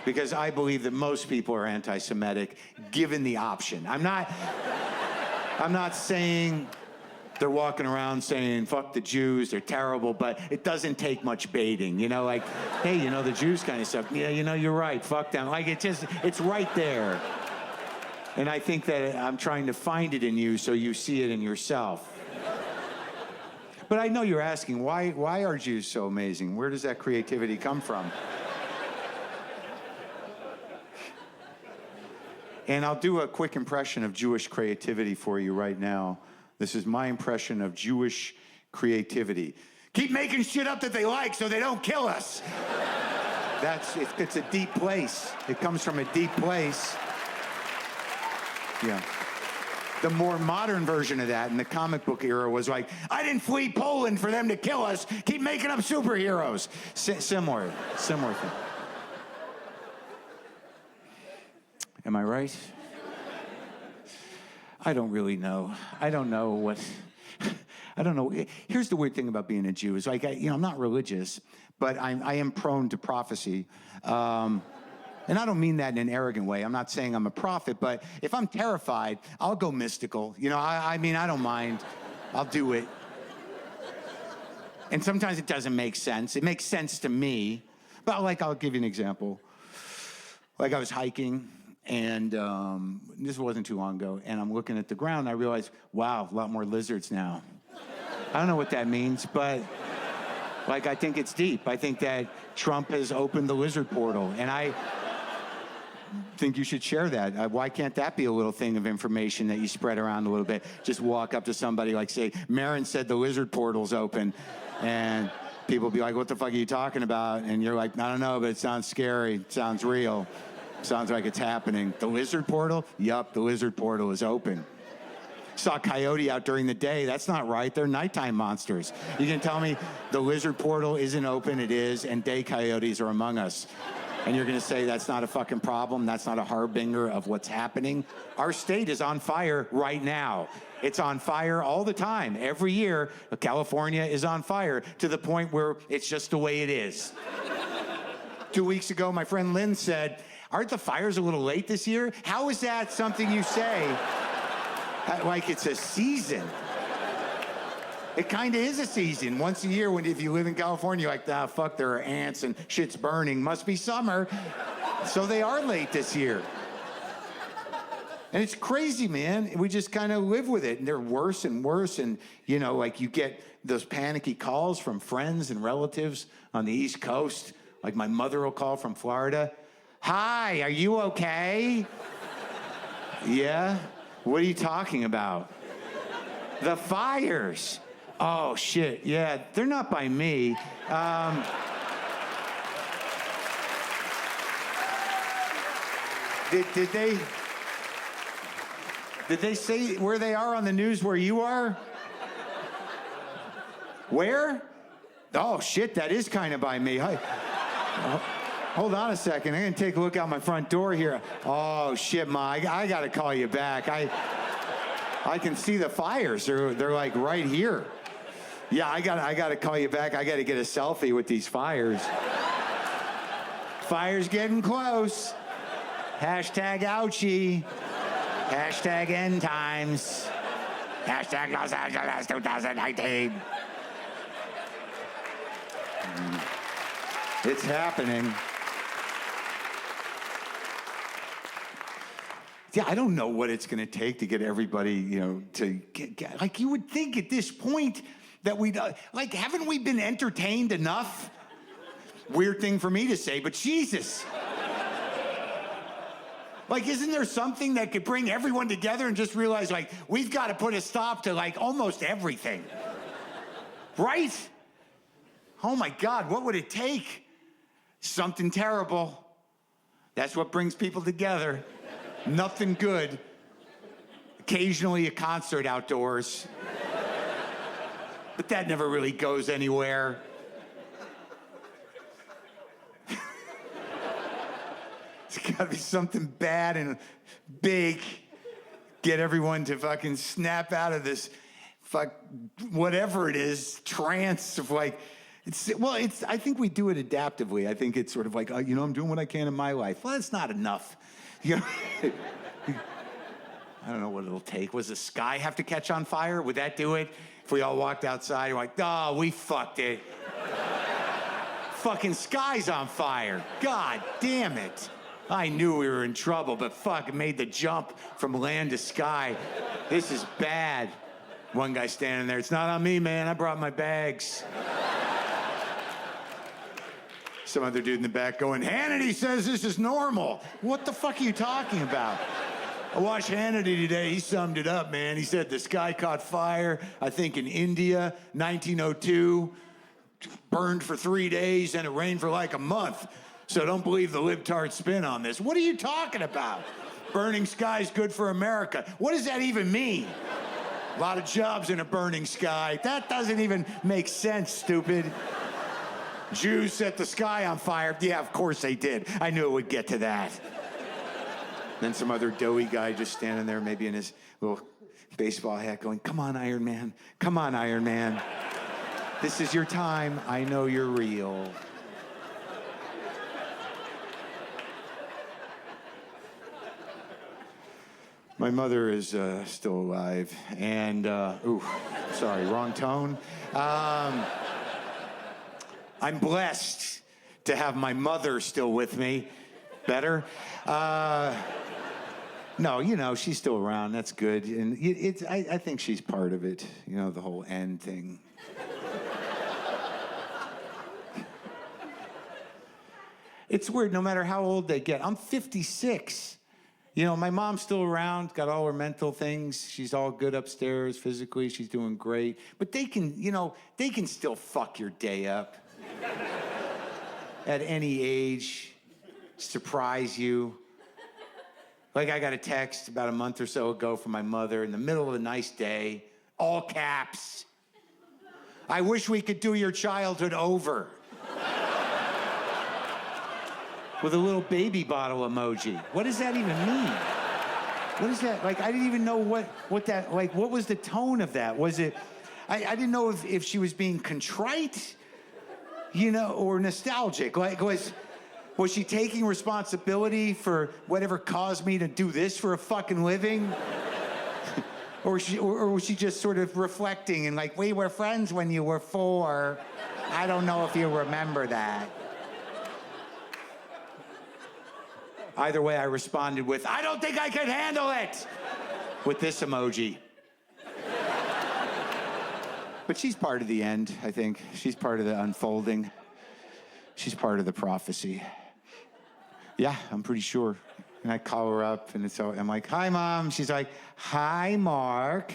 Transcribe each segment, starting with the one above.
Because I believe that most people are anti-Semitic, given the option. I'm not saying they're walking around saying, fuck the Jews, they're terrible, but it doesn't take much baiting, like, hey, the Jews kind of stuff. Yeah, you're right, fuck them. Like, it's right there. And I think that I'm trying to find it in you so you see it in yourself. But I know you're asking, why are Jews so amazing? Where does that creativity come from? And I'll do a quick impression of Jewish creativity for you right now. This is my impression of Jewish creativity. Keep making shit up that they like so they don't kill us. It's a deep place. It comes from a deep place. Yeah. The more modern version of that in the comic book era was like, I didn't flee Poland for them to kill us. Keep making up superheroes. Similar thing. Am I right? I don't really know. I don't know. Here's the weird thing about being a Jew is like, I'm not religious, but I am prone to prophecy. And I don't mean that in an arrogant way. I'm not saying I'm a prophet, but if I'm terrified, I'll go mystical. I don't mind. I'll do it. And sometimes it doesn't make sense. It makes sense to me. But I'll give you an example. Like I was hiking, and this wasn't too long ago, and I'm looking at the ground, and I realized, wow, a lot more lizards now. I don't know what that means, but I think it's deep. I think that Trump has opened the lizard portal, and I think you should share that. Why can't that be a little thing of information that you spread around a little bit? Just walk up to somebody say, Maron said the lizard portal's open, and people be like, what the fuck are you talking about? And you're like, I don't know, but it sounds scary. It sounds real. Sounds like it's happening. The lizard portal? Yup, the lizard portal is open. Saw a coyote out during the day. That's not right. They're nighttime monsters. You can tell me the lizard portal isn't open? It is, and day coyotes are among us. And you're going to say that's not a fucking problem? That's not a harbinger of what's happening? Our state is on fire right now. It's on fire all the time. Every year, California is on fire to the point where it's just the way it is. 2 weeks ago, my friend Lynn said, aren't the fires a little late this year? How is that something you say? Like it's a season. It kind of is a season. Once a year, if you live in California, you're like, fuck, there are ants and shit's burning. Must be summer. So they are late this year. And it's crazy, man. We just kind of live with it. And they're worse and worse. And, you get those panicky calls from friends and relatives on the East Coast. Like my mother will call from Florida. Hi, are you okay? Yeah? What are you talking about? The fires. Oh, shit. Yeah, they're not by me. Did they say where they are on the news where you are? Where? Oh, shit, that is kind of by me. Hold on a second. I'm going to take a look out my front door here. Oh, shit, Ma, I got to call you back. I can see the fires. They're like right here. Yeah, I got to call you back. I got to get a selfie with these fires. Fire's getting close. Hashtag ouchie. Hashtag end times. Hashtag Los Angeles 2019. It's happening. Yeah, I don't know what it's going to take to get everybody, to get, like, you would think at this point that haven't we been entertained enough? Weird thing for me to say, but Jesus. Isn't there something that could bring everyone together and just realize, we've got to put a stop to, almost everything? Right? Oh my God, what would it take? Something terrible. That's what brings people together. Nothing good. Occasionally a concert outdoors. But that never really goes anywhere. It's gotta be something bad and big. Get everyone to fucking snap out of this whatever it is, trance of I think we do it adaptively. I think it's sort of like, I'm doing what I can in my life. Well, that's not enough. You know, I don't know what it'll take. Was the sky have to catch on fire? Would that do it? If we all walked outside and like, oh, we fucked it. Fucking sky's on fire. God damn it. I knew we were in trouble, but fuck, it made the jump from land to sky. This is bad. One guy standing there, it's not on me, man. I brought my bags. Some other dude in the back going, Hannity says this is normal. What the fuck are you talking about? I watched Hannity today. He summed it up, man. He said the sky caught fire, I think in India, 1902. Burned for 3 days, and it rained for like a month. So don't believe the libtard spin on this. What are you talking about? Burning sky's good for America. What does that even mean? A lot of jobs in a burning sky. That doesn't even make sense, stupid. Jews set the sky on fire. Yeah, of course they did. I knew it would get to that. Then some other doughy guy just standing there, maybe in his little baseball hat going, come on, Iron Man. Come on, Iron Man. This is your time. I know you're real. My mother is still alive, and, sorry, wrong tone. I'm blessed to have my mother still with me. Better? No, she's still around. That's good. And I think she's part of it, the whole end thing. It's weird, no matter how old they get. I'm 56. My mom's still around, got all her mental things. She's all good upstairs physically. She's doing great. But they can still fuck your day up. At any age, surprise you. Like I got a text about a month or so ago from my mother in the middle of a nice day, all caps. I wish we could do your childhood over. With a little baby bottle emoji. What does that even mean? What is that? Like, I didn't even know what that, like, what was the tone of that? Was it, I didn't know if she was being contrite, or nostalgic. Like, was she taking responsibility for whatever caused me to do this for a fucking living? or was she just sort of reflecting and like, we were friends when you were 4. I don't know if you remember that. Either way, I responded with, I don't think I can handle it, with this emoji. But she's part of the end, I think. She's part of the unfolding. She's part of the prophecy. Yeah, I'm pretty sure. And I call her up, and I'm like, hi, Mom. She's like, hi, Mark.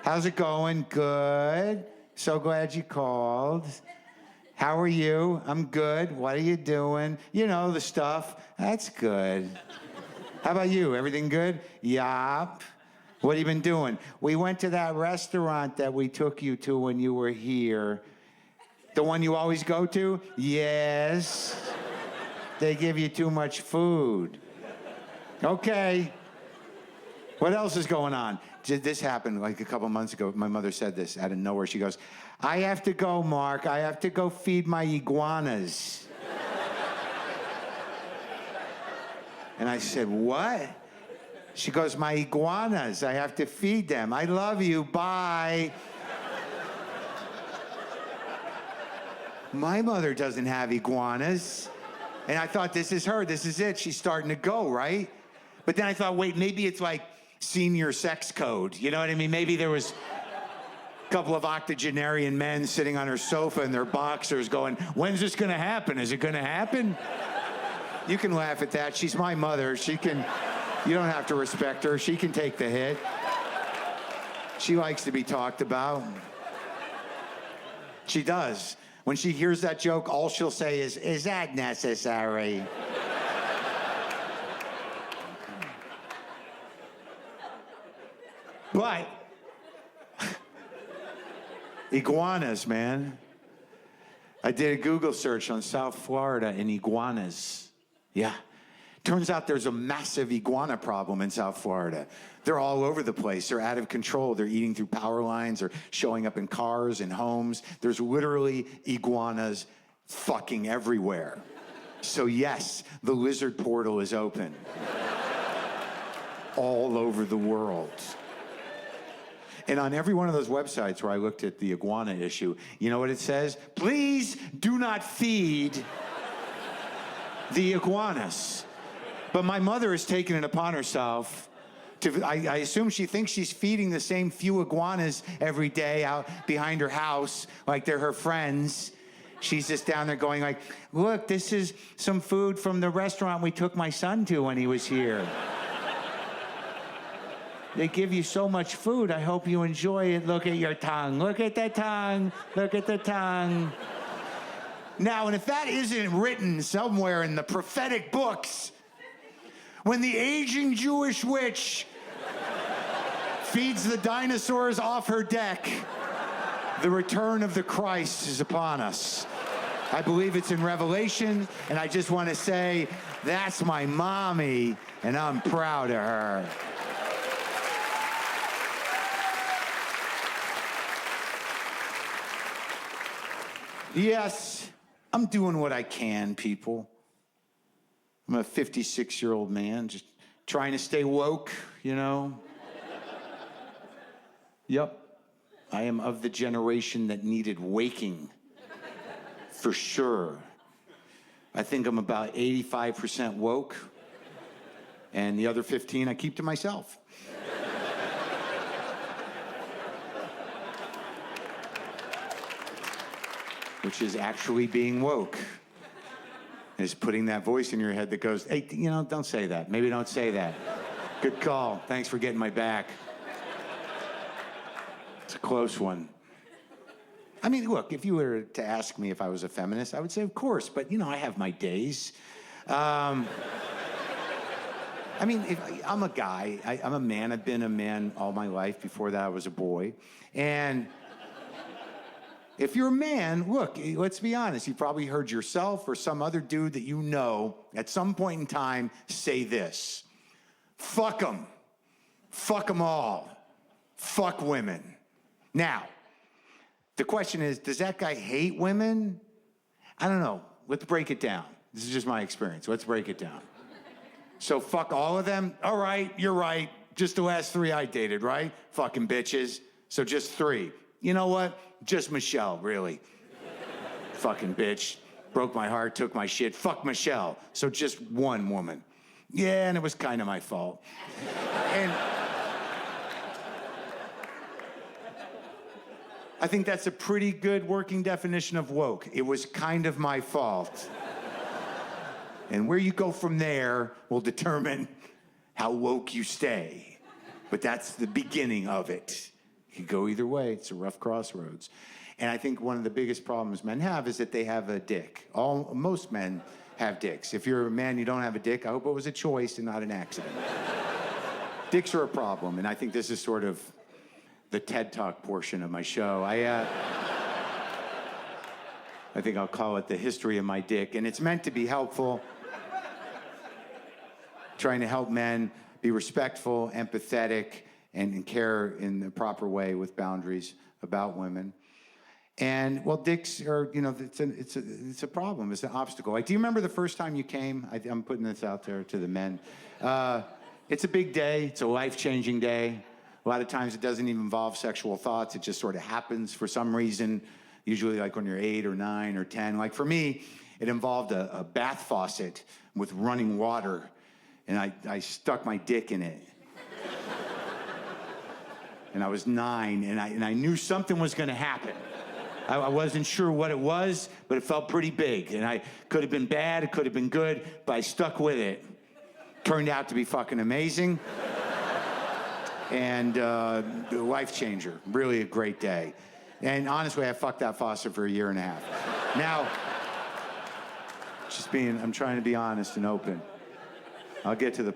How's it going? Good. So glad you called. How are you? I'm good. What are you doing? The stuff. That's good. How about you? Everything good? Yup. What have you been doing? We went to that restaurant that we took you to when you were here. The one you always go to? Yes. They give you too much food. Okay. What else is going on? This happened like a couple months ago. My mother said this out of nowhere. She goes, I have to go, Mark. I have to go feed my iguanas. And I said, what? She goes, my iguanas. I have to feed them. I love you. Bye. My mother doesn't have iguanas. And I thought, this is her. This is it. She's starting to go, right? But then I thought, wait, maybe it's like senior sex code. You know what I mean? Maybe there was a couple of octogenarian men sitting on her sofa in their boxers going, when's this going to happen? Is it going to happen? You can laugh at that. She's my mother. You don't have to respect her. She can take the hit. She likes to be talked about. She does. When she hears that joke, all she'll say is that necessary? But iguanas, man. I did a Google search on South Florida and iguanas. Yeah. Turns out there's a massive iguana problem in South Florida. They're all over the place. They're out of control. They're eating through power lines. They're showing up in cars and homes. There's literally iguanas fucking everywhere. So yes, the lizard portal is open. All over the world. And on every one of those websites where I looked at the iguana issue, you know what it says? Please do not feed the iguanas. But my mother has taken it upon herself to, I assume she thinks she's feeding the same few iguanas every day out behind her house, like they're her friends. She's just down there going like, look, this is some food from the restaurant we took my son to when he was here. They give you so much food. I hope you enjoy it. Look at your tongue. Look at the tongue. Look at the tongue. Now, and if that isn't written somewhere in the prophetic books, when the aging Jewish witch feeds the dinosaurs off her deck, the return of the Christ is upon us. I believe it's in Revelation, and I just want to say, that's my mommy, and I'm proud of her. Yes, I'm doing what I can, people. I'm a 56-year-old man, just trying to stay woke, you know? Yep, I am of the generation that needed waking, for sure. I think I'm about 85% woke, and the other 15 I keep to myself. Which is actually being woke. Is putting that voice in your head that goes, hey, you know, don't say that. Maybe don't say that. Good call. Thanks for getting my back. It's a close one. I mean, look, if you were to ask me if I was a feminist, I would say, of course, but, you know, I have my days. I mean, I'm a guy. I'm a man. I've been a man all my life. Before that, I was a boy. And if you're a man, look, let's be honest. You probably heard yourself or some other dude that you know at some point in time say this. Fuck them. Fuck them all. Fuck women. Now, the question is, does that guy hate women? I don't know. Let's break it down. This is just my experience. Let's break it down. So fuck all of them? All right, you're right. Just the last 3 I dated, right? Fucking bitches. So just 3. You know what? Just Michelle, really. Fucking bitch. Broke my heart, took my shit. Fuck Michelle. So just 1 woman. Yeah, and it was kind of my fault. And I think that's a pretty good working definition of woke. It was kind of my fault. And where you go from there will determine how woke you stay. But that's the beginning of it. You go either way. It's a rough crossroads. And I think one of the biggest problems men have is that they have a dick. Most men have dicks. If you're a man, you don't have a dick, I hope it was a choice and not an accident. Dicks are a problem, and I think this is sort of the TED Talk portion of my show. I think I'll call it the history of my dick, and it's meant to be helpful. Trying to help men be respectful, empathetic, and care in the proper way with boundaries about women. And, well, dicks are, you know, it's a problem. It's an obstacle. Like, do you remember the first time you came? I'm putting this out there to the men. It's a big day. It's a life-changing day. A lot of times it doesn't even involve sexual thoughts. It just sort of happens for some reason, usually like when you're 8 or 9 or 10. Like for me, it involved a bath faucet with running water, and I stuck my dick in it. And I was 9, and I knew something was going to happen. I wasn't sure what it was, but it felt pretty big. And I could have been bad, it could have been good, but I stuck with it. Turned out to be fucking amazing. And a life changer. Really a great day. And honestly, I fucked that faucet for 1.5 years. Now, I'm trying to be honest and open. I'll get to the